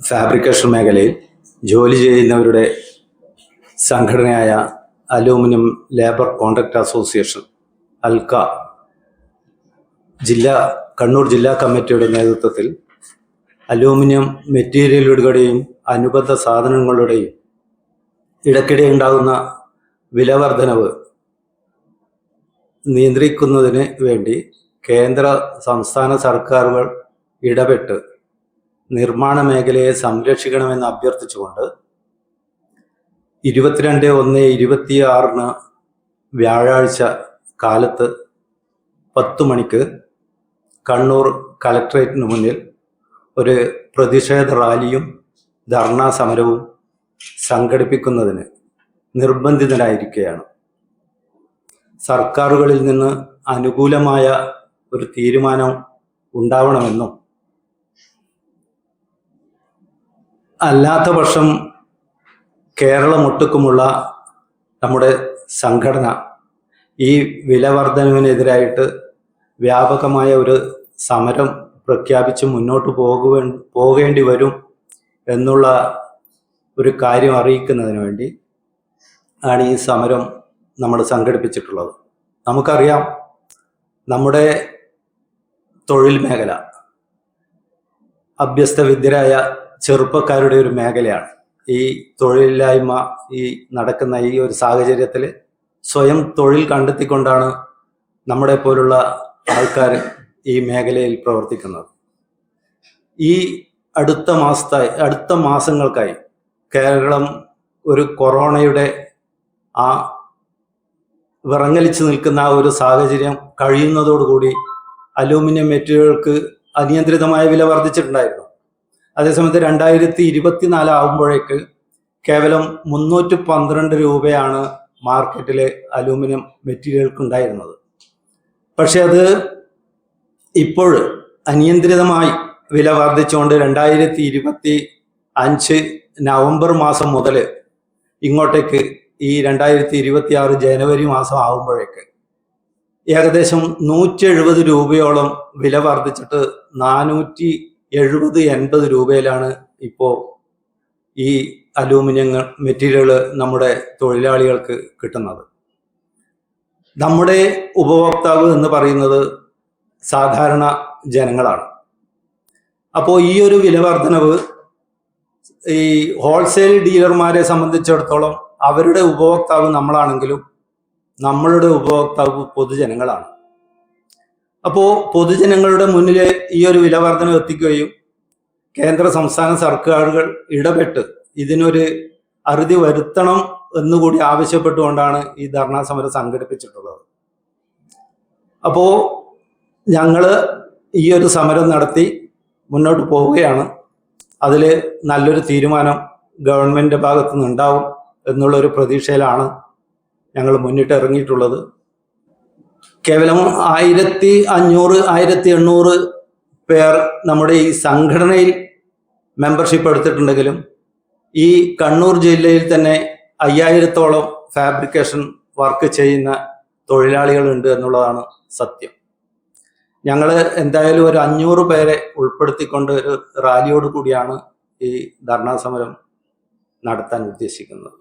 Fabrication മേഖലയിൽ ജോലി ചെയ്യുന്നവരുടെ സംഘടനയായ aluminium labour contract association Alka Kannur ജില്ലാ കമ്മിറ്റിയുടെ നേതൃത്വത്തിൽ അലൂമിനിയം മെറ്റീരിയലുകളുടെയും അനുബന്ധ സാധനങ്ങളുടെയും ഇടയ്ക്കിടെ ഉണ്ടാകുന്ന വിലവർധനവ് നിയന്ത്രിക്കുന്നതിന് വേണ്ടി കേന്ദ്ര സംസ്ഥാന സർക്കാരുകൾ ഇടപെട്ട് നിർമ്മാണ മേഖലയെ സംരക്ഷിക്കണമെന്ന് അഭ്യർത്ഥിച്ചുകൊണ്ട് 22/1/26 വ്യാഴാഴ്ച കാലത്ത് 10 മണിക്ക് കണ്ണൂർ കളക്ട്രേറ്റിന് മുന്നിൽ ഒരു പ്രതിഷേധ റാലിയും ധർണാ സമരവും സംഘടിപ്പിക്കുന്നതിന് നിർബന്ധിതരായിരിക്കുകയാണ്. സർക്കാരുകളിൽ നിന്ന് അനുകൂലമായ ഒരു തീരുമാനം ഉണ്ടാവണമെന്നും അല്ലാത്ത പക്ഷം കേരളമൊട്ടുക്കുമുള്ള നമ്മുടെ സംഘടന ഈ വിലവർധനവിനെതിരായിട്ട് വ്യാപകമായ ഒരു സമരം പ്രഖ്യാപിച്ച് മുന്നോട്ട് പോകേണ്ടി വരും എന്നുള്ള ഒരു കാര്യം അറിയിക്കുന്നതിന് വേണ്ടി ആണ് ഈ സമരം നമ്മൾ സംഘടിപ്പിച്ചിട്ടുള്ളത്. നമുക്കറിയാം, നമ്മുടെ തൊഴിൽ മേഖല അഭ്യസ്തവിദ്യരായ ചെറുപ്പക്കാരുടെ ഒരു മേഖലയാണ്. ഈ തൊഴിലില്ലായ്മ നടക്കുന്ന ഈ ഒരു സാഹചര്യത്തിൽ സ്വയം തൊഴിൽ കണ്ടെത്തിക്കൊണ്ടാണ് നമ്മളെ പോലുള്ള ആൾക്കാർ ഈ മേഖലയിൽ പ്രവർത്തിക്കുന്നത്. ഈ അടുത്ത മാസങ്ങൾക്കായി കേരളം ഒരു കൊറോണയുടെ ആ വിറങ്ങലിച്ച് നിൽക്കുന്ന ആ ഒരു സാഹചര്യം കഴിയുന്നതോടുകൂടി അലൂമിനിയം മെറ്റീരിയലുകൾക്ക് അനിയന്ത്രിതമായ വില വർദ്ധിച്ചിട്ടുണ്ടായിരുന്നു. അതേസമയത്ത് 2024 ആകുമ്പോഴേക്ക് കേവലം 312 രൂപയാണ് മാർക്കറ്റിലെ അലൂമിനിയം മെറ്റീരിയലുകൾക്ക് ഉണ്ടായിരുന്നത്. പക്ഷെ അത് ഇപ്പോൾ അനിയന്ത്രിതമായി വില വർദ്ധിച്ചുകൊണ്ട് 2025 നവംബർ മാസം മുതൽ ഇങ്ങോട്ടേക്ക് ഈ 2026 ജനുവരി മാസം ആകുമ്പോഴേക്ക് ഏകദേശം 170 രൂപയോളം വില വർദ്ധിച്ചിട്ട് 470-80 രൂപയിലാണ് ഇപ്പോൾ ഈ അലൂമിനിയം മെറ്റീരിയൽ നമ്മുടെ തൊഴിലാളികൾക്ക് കിട്ടുന്നത്. നമ്മുടെ ഉപഭോക്താവ് എന്ന് പറയുന്നത് സാധാരണ ജനങ്ങളാണ്. അപ്പോൾ ഈ ഒരു വില വർധനവ് ഈ ഹോൾസെയിൽ ഡീലർമാരെ സംബന്ധിച്ചിടത്തോളം അവരുടെ ഉപഭോക്താവ് നമ്മളാണെങ്കിലും നമ്മളുടെ ഉപഭോക്താവ് പൊതുജനങ്ങളാണ്. അപ്പോൾ പൊതുജനങ്ങളുടെ മുന്നിൽ ഈ ഒരു വില വർധന എത്തിക്കുകയും കേന്ദ്ര സംസ്ഥാന സർക്കാരുകൾ ഇടപെട്ട് ഇതിനൊരു അറുതി വരുത്തണം എന്നുകൂടി ആവശ്യപ്പെട്ടുകൊണ്ടാണ് ഈ ധർണാ സമരം സംഘടിപ്പിച്ചിട്ടുള്ളത്. അപ്പോൾ ഞങ്ങൾ ഈ ഒരു സമരം നടത്തി മുന്നോട്ട് പോവുകയാണ്. അതിൽ നല്ലൊരു തീരുമാനം ഗവൺമെൻറ് ഭാഗത്തു നിന്നുണ്ടാവും എന്നുള്ളൊരു പ്രതീക്ഷയിലാണ് ഞങ്ങൾ മുന്നിട്ട് ഇറങ്ങിയിട്ടുള്ളത്. കേവലം 1500-1800 പേർ നമ്മുടെ ഈ സംഘടനയിൽ മെമ്പർഷിപ്പ് എടുത്തിട്ടുണ്ടെങ്കിലും ഈ കണ്ണൂർ ജില്ലയിൽ തന്നെ 5000-ഓളം ഫാബ്രിക്കേഷൻ വർക്ക് ചെയ്യുന്ന തൊഴിലാളികളുണ്ട് എന്നുള്ളതാണ് സത്യം. ഞങ്ങൾ എന്തായാലും ഒരു 500 പേരെ ഉൾപ്പെടുത്തിക്കൊണ്ട് ഒരു റാലിയോട് കൂടിയാണ് ഈ ധർണാ സമരം നടത്താൻ ഉദ്ദേശിക്കുന്നത്.